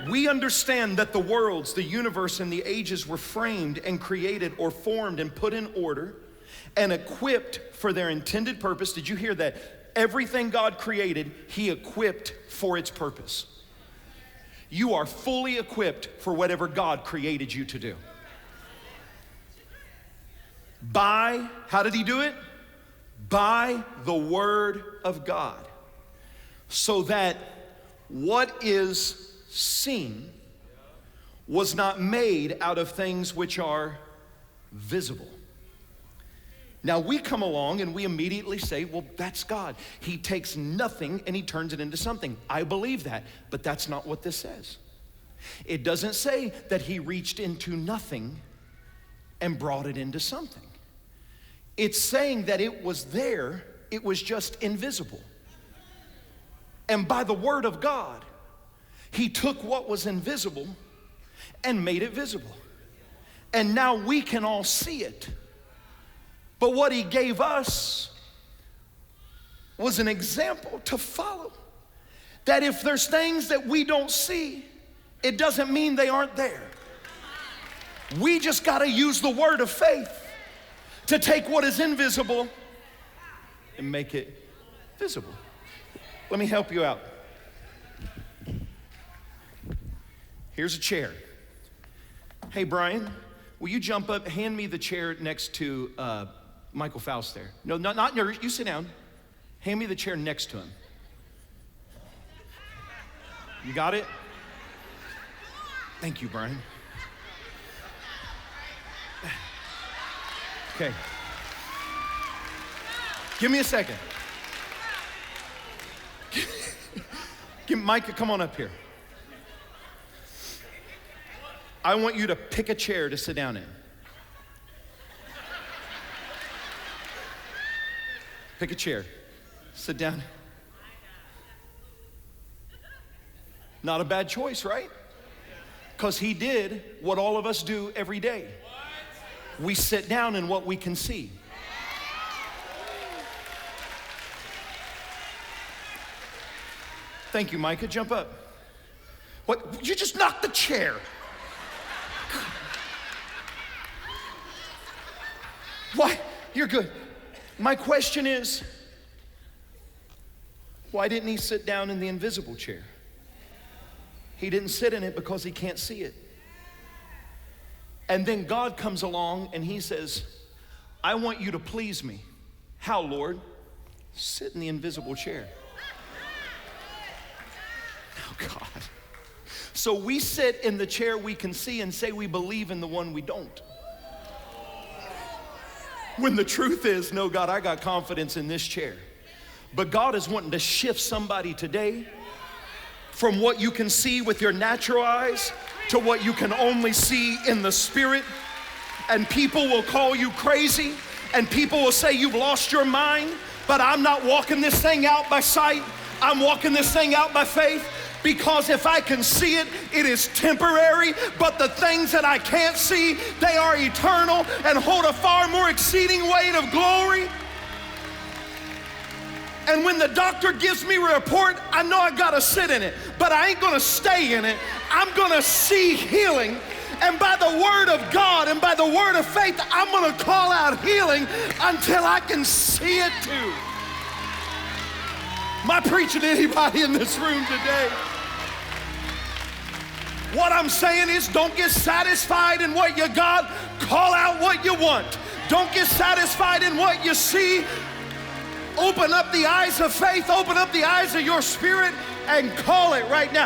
We understand that the worlds, the universe, and the ages were framed and created or formed and put in order and equipped for their intended purpose. Did you hear that? Everything God created, He equipped for its purpose. You are fully equipped for whatever God created you to do. How did He do it? By the Word of God. So that what is seen was not made out of things which are visible. Now we come along and we immediately say, well, that's God. He takes nothing and He turns it into something. I believe that, but that's not what this says. It doesn't say that He reached into nothing and brought it into something. It's saying that it was there, it was just invisible. And by the Word of God, He took what was invisible and made it visible. And now we can all see it. But what He gave us was an example to follow. That if there's things that we don't see, it doesn't mean they aren't there. We just gotta use the word of faith to take what is invisible and make it visible. Let me help you out. Here's a chair. Hey, Brian, will you jump up, hand me the chair next to Michael Faust there. No, not yours, you sit down. Hand me the chair next to him. You got it? Thank you, Brian. Okay. Give me a second. Micah, come on up here. I want you to pick a chair to sit down in. Pick a chair. Sit down. Not a bad choice, right? Because he did what all of us do every day. We sit down in what we can see. Thank you, Micah. Jump up. What? You just knocked the chair. Why? You're good. My question is, why didn't he sit down in the invisible chair? He didn't sit in it because he can't see it. And then God comes along and he says, I want you to please me. How, Lord? Sit in the invisible chair. Oh, God. So we sit in the chair we can see and say we believe in the one we don't. When the truth is, no, God, I got confidence in this chair. But God is wanting to shift somebody today from what you can see with your natural eyes to what you can only see in the spirit. And people will call you crazy, and people will say you've lost your mind, but I'm not walking this thing out by sight. I'm walking this thing out by faith. Because if I can see it, it is temporary, but the things that I can't see, they are eternal and hold a far more exceeding weight of glory. And when the doctor gives me a report, I know I gotta sit in it, but I ain't gonna stay in it. I'm gonna see healing. And by the word of God and by the word of faith, I'm gonna call out healing until I can see it too. Am I preaching to anybody in this room today? What I'm saying is, don't get satisfied in what you got. Call out what you want. Don't get satisfied in what you see. Open up the eyes of faith, open up the eyes of your spirit, and call it right now.